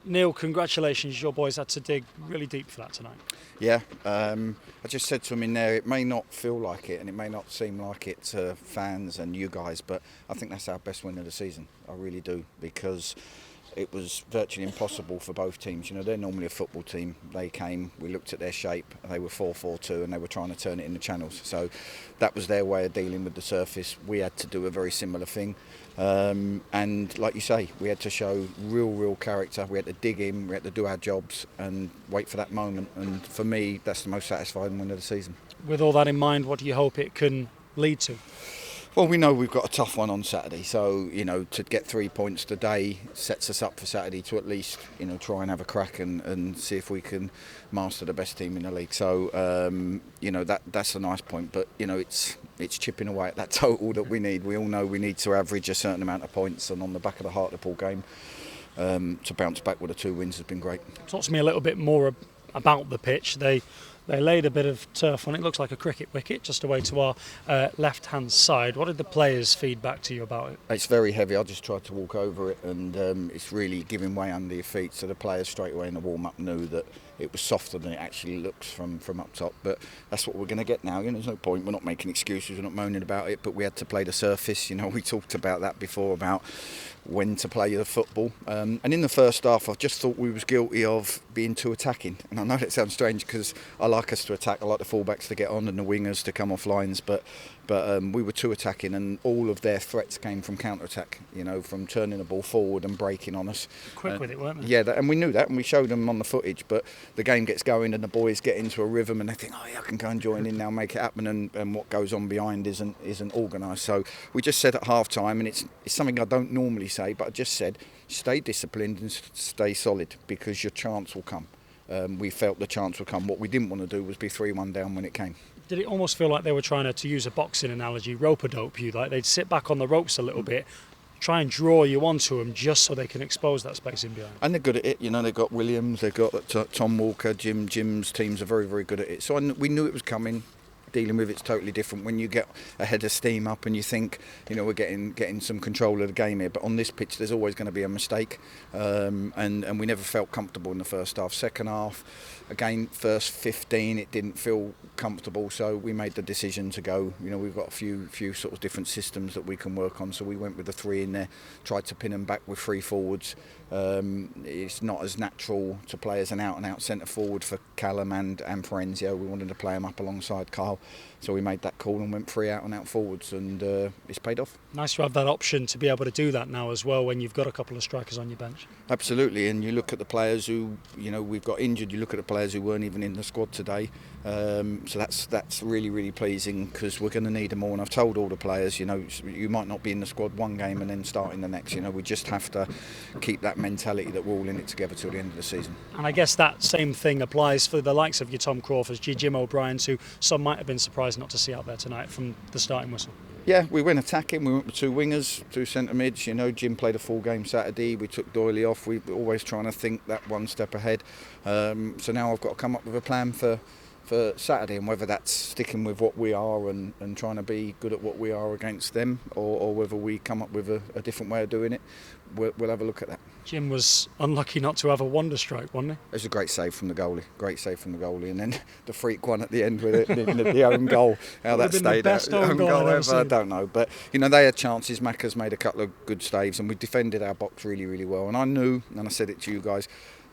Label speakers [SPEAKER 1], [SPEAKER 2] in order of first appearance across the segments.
[SPEAKER 1] Neal, congratulations. Your boys had to dig really deep for that tonight.
[SPEAKER 2] Yeah, I just said to them in there, it may not feel like it and it may not seem like it to fans and you guys, but I think that's our best win of the season. I really do, because it was virtually impossible for both teams. You know, they're normally a football team. They came, we looked at their shape, they were 4-4-2 and they were trying to turn it into channels. So that was their way of dealing with the surface. We had to do a very similar thing. And like you say, we had to show real character. We had to dig in, we had to do our jobs and wait for that moment. And for me, that's the most satisfying win of the season.
[SPEAKER 1] With all that in mind, what do you hope it can lead to?
[SPEAKER 2] Well, we know we've got a tough one on Saturday, so to get 3 points today sets us up for Saturday to at least try and have a crack and see if we can master the best team in the league. So that's a nice point, but it's chipping away at that total that we need. We all know we need to average a certain amount of points, and on the back of the Hartlepool game, to bounce back with the 2 wins has been great.
[SPEAKER 1] Talk to me a little bit more about the pitch. They laid a bit of turf on it. Looks like a cricket wicket just away to our left-hand side. What did the players feed back to you about it?
[SPEAKER 2] It's very heavy. I just tried to walk over it and it's really giving way under your feet. So the players straight away in the warm-up knew that it was softer than it actually looks from up top. But that's what we're going to get now. There's no point. We're not making excuses. We're not moaning about it. But we had to play the surface. We talked about that before, about when to play the football. And in the first half, I just thought we was guilty of being too attacking. And I know that sounds strange because I like us to attack. I like the fullbacks to get on and the wingers to come off lines. But we were too attacking, and all of their threats came from counter-attack, from turning the ball forward and breaking on us.
[SPEAKER 1] Quick with it, weren't they?
[SPEAKER 2] Yeah, and we knew that, and we showed them on the footage. But the game gets going and the boys get into a rhythm and they think, oh yeah, I can go and join in now, make it happen, and what goes on behind isn't organised. So we just said at half-time, and it's something I don't normally say, but I just said, stay disciplined and stay solid, because your chance will come. We felt the chance would come. What we didn't want to do was be 3-1 down when it came.
[SPEAKER 1] Did it almost feel like they were trying to use a boxing analogy, rope-a-dope you? Like they'd sit back on the ropes a little bit, try and draw you onto them just so they can expose that space in behind.
[SPEAKER 2] And they're good at it. They've got Williams, they've got Tom Walker, Jim's teams are very good at it. So we knew it was coming. Dealing with it's totally different when you get a head of steam up and you think we're getting some control of the game here, but on this pitch there's always going to be a mistake, and we never felt comfortable in the first half. Second half, again, first 15 it didn't feel comfortable, so we made the decision to go. We've got a few sort of different systems that we can work on, so we went with the 3 in there, tried to pin them back with 3 forwards. It's not as natural to play as an out-and-out centre forward for Callum and Forenzio. We wanted to play him up alongside Carl, so we made that call and went 3 out-and-out forwards, and it's paid off.
[SPEAKER 1] Nice to have that option to be able to do that now as well when you've got a couple of strikers on your bench.
[SPEAKER 2] Absolutely, and you look at the players who we've got injured. You look at the players who weren't even in the squad today. So that's really pleasing, because we're going to need them all. And I've told all the players, you might not be in the squad one game and then start in the next. We just have to keep that mentality that we're all in it together till the end of the season.
[SPEAKER 1] And I guess that same thing applies for the likes of your Tom Crawfords, Jim O'Briens, who some might have been surprised not to see out there tonight from the starting whistle.
[SPEAKER 2] Yeah, we went attacking. We went with 2 wingers, 2 centre mids. Jim played a full game Saturday. We took Doyley off. We're always trying to think that one step ahead. So now I've got to come up with a plan for Saturday, and whether that's sticking with what we are and trying to be good at what we are against them, or whether we come up with a different way of doing it, we'll have a look at that.
[SPEAKER 1] Jim was unlucky not to have a wonder strike, wasn't he?
[SPEAKER 2] It was a great save from the goalie, and then the freak one at the end with it, the own goal. How that stayed
[SPEAKER 1] the best
[SPEAKER 2] out.
[SPEAKER 1] own goal ever,
[SPEAKER 2] I don't know, but they had chances. Macca's made a couple of good saves, and we defended our box really well. And I knew, and I said it to you guys,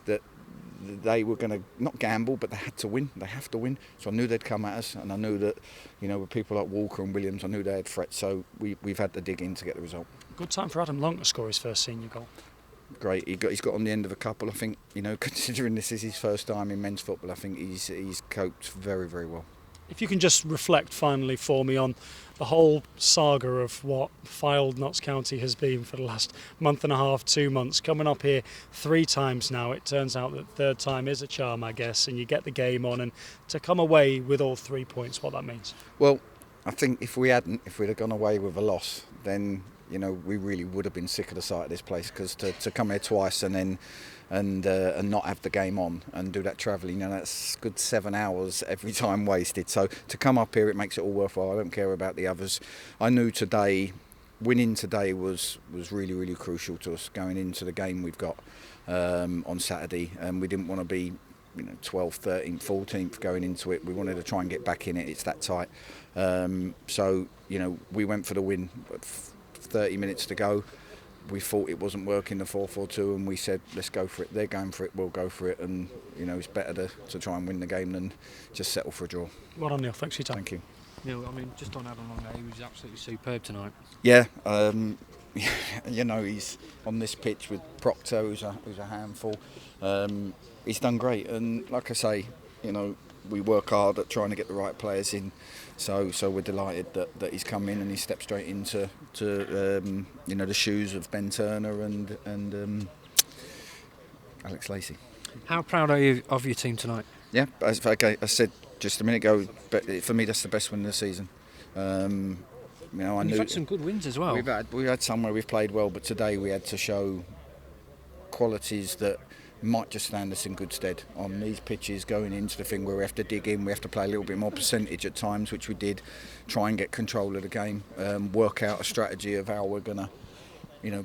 [SPEAKER 2] that they were going to not gamble, but they had to win. They have to win. So I knew they'd come at us, and I knew that with people like Walker and Williams, I knew they had threats. So we've had to dig in to get the result.
[SPEAKER 1] Good time for Adam Long to score his first senior goal.
[SPEAKER 2] Great. He's got on the end of a couple. I think considering this is his first time in men's football, I think he's coped very well.
[SPEAKER 1] If you can just reflect finally for me on the whole saga of what Fylde Notts County has been for the last month and a half, 2 months, coming up here 3 times now. It turns out that third time is a charm, I guess, and you get the game on, and to come away with all 3 points, what that means.
[SPEAKER 2] Well, I think if we'd have gone away with a loss, then we really would have been sick of the sight of this place, because to come here twice and then and not have the game on and do that travelling, that's a good 7 hours every time wasted. So to come up here, it makes it all worthwhile. I don't care about the others. I knew today winning today was really, really crucial to us going into the game we've got on Saturday. And we didn't want to be 12th, 13th, 14th going into it. We wanted to try and get back in it. It's that tight. So we went for the win. 30 minutes to go. We thought it wasn't working, the 4-4-2, and we said, let's go for it. They're going for it, we'll go for it. And, it's better to try and win the game than just settle for a draw.
[SPEAKER 1] Well done, Neal. Thanks for your time.
[SPEAKER 2] Thank you.
[SPEAKER 3] Neal, just on Adam Long, he was absolutely superb tonight.
[SPEAKER 2] Yeah, he's on this pitch with Proctor, who's a handful. He's done great, and like I say, we work hard at trying to get the right players in. So we're delighted that he's come in and he stepped straight into the shoes of Ben Turner and Alex Lacey. How
[SPEAKER 3] proud are you of your team tonight?
[SPEAKER 2] Yeah, as I said just a minute ago, but for me that's the best win of the season.
[SPEAKER 3] You've had some good wins as well.
[SPEAKER 2] We've had some where we've played well, but today we had to show qualities that might just stand us in good stead on these pitches, going into the thing where we have to dig in, we have to play a little bit more percentage at times, which we did, try and get control of the game, work out a strategy of how we're going to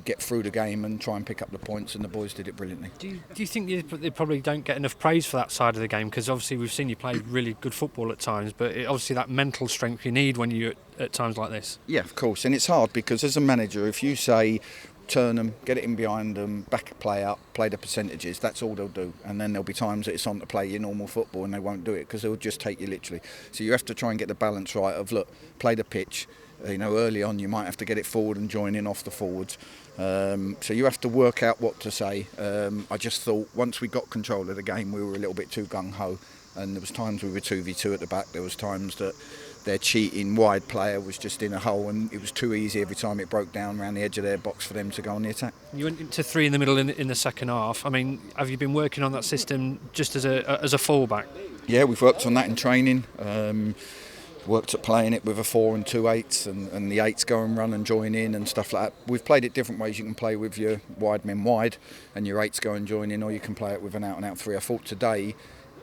[SPEAKER 2] get through the game and try and pick up the points, and the boys did it brilliantly.
[SPEAKER 3] Do you think they probably don't get enough praise for that side of the game? Because obviously we've seen you play really good football at times, but obviously that mental strength you need when you're at times like this.
[SPEAKER 2] Yeah, of course, and it's hard because as a manager, if you say turn them, get it in behind them, back play up, play the percentages, that's all they'll do. And then there'll be times that it's on to play your normal football and they won't do it because they'll just take you literally. So you have to try and get the balance right of, look, play the pitch. Early on you might have to get it forward and join in off the forwards. So you have to work out what to say. I just thought once we got control of the game, we were a little bit too gung-ho. And there was times we were 2v2 at the back. There was times that their cheating wide player was just in a hole, and it was too easy every time it broke down around the edge of their box for them to go on the attack.
[SPEAKER 3] You went into three in the middle in the second half. Have you been working on that system just as a fullback?
[SPEAKER 2] Yeah, we've worked on that in training. Worked at playing it with a 4 and 2 8s and the 8s go and run and join in and stuff like that. We've played it different ways. You can play with your wide men wide and your 8s go and join in, or you can play it with an out and out 3. I thought today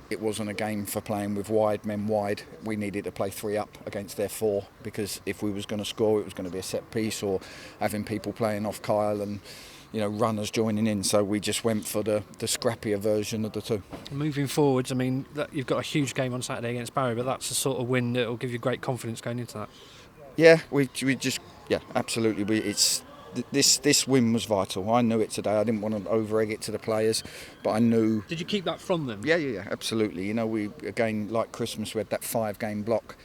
[SPEAKER 2] it wasn't a game for playing with wide men wide. We needed to play 3 up against their 4, because if we was going to score, it was going to be a set piece or having people playing off Kyle and runners joining in. So we just went for the scrappier version of the two.
[SPEAKER 3] Moving forwards, you've got a huge game on Saturday against Barry, but that's the sort of win that will give you great confidence going into that.
[SPEAKER 2] Yeah, absolutely. This win was vital. I knew it today. I didn't want to over-egg it to the players, but I knew.
[SPEAKER 3] Did you keep that from them?
[SPEAKER 2] Yeah, absolutely. We again, like Christmas, we had that 5-game block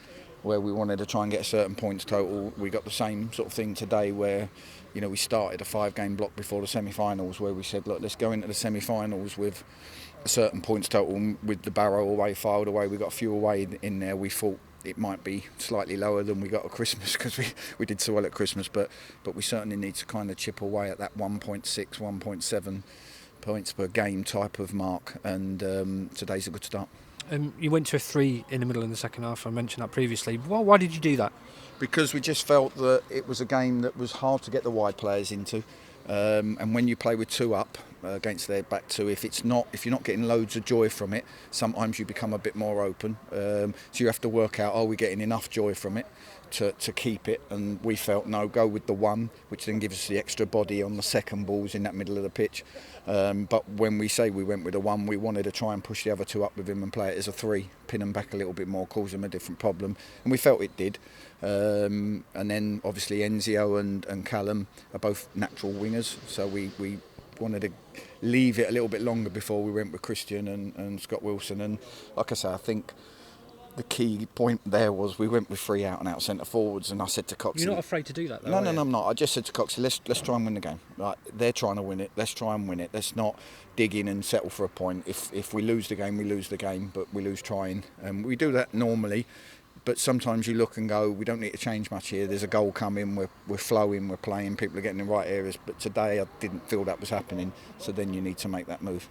[SPEAKER 2] where we wanted to try and get a certain points total. We got the same sort of thing today where, we started a 5-game block before the semi-finals where we said, look, let's go into the semi-finals with a certain points total. And with the Barrow away, Fylde away, we got a few away in there. We thought it might be slightly lower than we got at Christmas because we did so well at Christmas, but we certainly need to kind of chip away at that 1.6, 1.7 points per game type of mark, and today's a good start.
[SPEAKER 3] You went to a 3 in the middle in the second half. I mentioned that previously. Why did you do that? Because
[SPEAKER 2] we just felt that it was a game that was hard to get the wide players into, and when you play with 2 up against their back 2, if you're not getting loads of joy from it, sometimes you become a bit more open. So you have to work out, are we getting enough joy from it to keep it? And we felt no, go with the 1, which then gives us the extra body on the second balls in that middle of the pitch. But when we say we went with a 1, we wanted to try and push the other 2 up with him and play it as a 3, pin them back a little bit more, cause them a different problem, and we felt it did. And then obviously Enzio and Callum are both natural wingers, so we wanted to leave it a little bit longer before we went with Christian and Scott Wilson. And like I say, I think the key point there was we went with 3 out and out centre forwards, and I said to Coxie,
[SPEAKER 3] you're not afraid to do that though?
[SPEAKER 2] No, I'm not. I just said to Coxie, let's try and win the game. Like, they're trying to win it, let's try and win it. Let's not dig in and settle for a point. If we lose the game, we lose the game, but we lose trying. And we do that normally, but sometimes you look and go, we don't need to change much here. There's a goal coming, we're flowing, we're playing, people are getting in the right areas. But today I didn't feel that was happening, so then you need to make that move.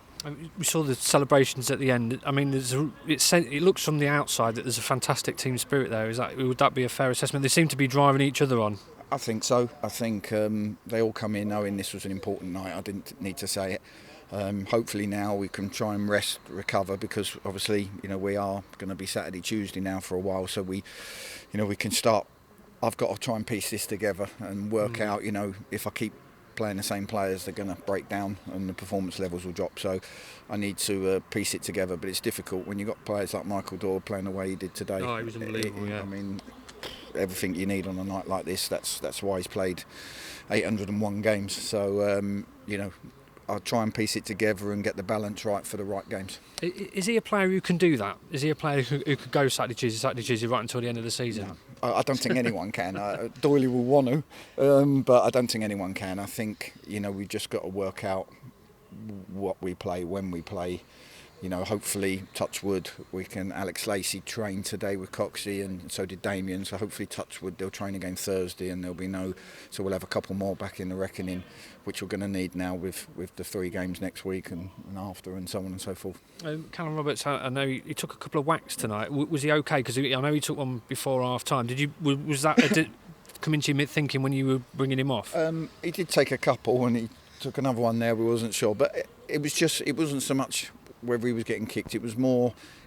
[SPEAKER 3] We saw the celebrations at the end. It looks from the outside that there's a fantastic team spirit there. Would that be a fair assessment? They seem to be driving each other on.
[SPEAKER 2] I think so. I think they all come in knowing this was an important night. I didn't need to say it. Hopefully now we can try and rest, recover, because obviously we are going to be Saturday, Tuesday now for a while, so we can start I've got to try and piece this together and work out, you know, if I keep playing the same players, they're going to break down and the performance levels will drop. So I need to piece it together, but it's difficult when you've got players like Michael Dorr playing the way he did today.
[SPEAKER 3] Oh, it was unbelievable, yeah.
[SPEAKER 2] I mean, everything you need on a night like this, that's why he's played 801 games. So, you know, I'll try and piece it together and get the balance right for the right games.
[SPEAKER 3] Is he a player who can do that? Is he a player who could go Saturday, Tuesday right until the end of the season?
[SPEAKER 2] No. I don't think anyone can. Doyley will want to, but I don't think anyone can. I think, you know, we've just got to work out what we play, when we play. You know, hopefully, touch wood, Alex Lacey trained today with Coxey and so did Damien. So hopefully, touch wood, they'll train again Thursday and there'll be so we'll have a couple more back in the reckoning, which we're going to need now with the 3 games next week and after and so on and so forth.
[SPEAKER 3] Callum Roberts, I know he took a couple of whacks tonight. Was he okay? Because I know he took one before half time. Was that come into your thinking when you were bringing him off?
[SPEAKER 2] He did take a couple and he took another one there. We wasn't sure, but it wasn't so much whether he was getting kicked. It was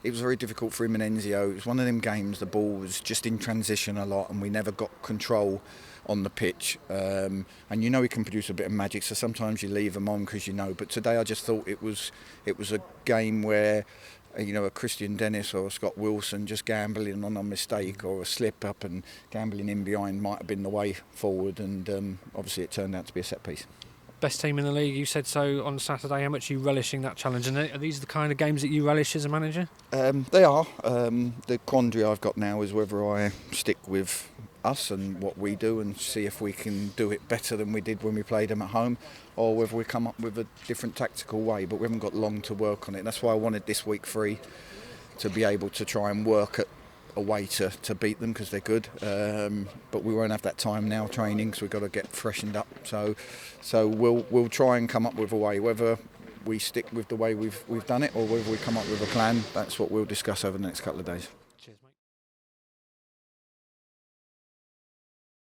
[SPEAKER 2] very difficult for him and Enzio. It was one of them games, the ball was just in transition a lot and we never got control on the pitch. And you know he can produce a bit of magic, so sometimes you leave him on because you know. But today I just thought it was a game where, you know, a Christian Dennis or a Scott Wilson just gambling on a mistake or a slip up and gambling in behind might have been the way forward, and obviously it turned out to be a set piece.
[SPEAKER 3] Best team in the league, you said so on Saturday. How much are you relishing that challenge? And are these the kind of games that you relish as a manager?
[SPEAKER 2] They are. The quandary I've got now is whether I stick with us and what we do and see if we can do it better than we did when we played them at home, or whether we come up with a different tactical way. But we haven't got long to work on it. That's why I wanted this week free, to be able to try and work at a way to beat them, because they're good, but we won't have that time now training, so we've got to get freshened up. So we'll try and come up with a way, whether we stick with the way we've done it or whether we come up with a plan. That's what we'll discuss over the next couple of days.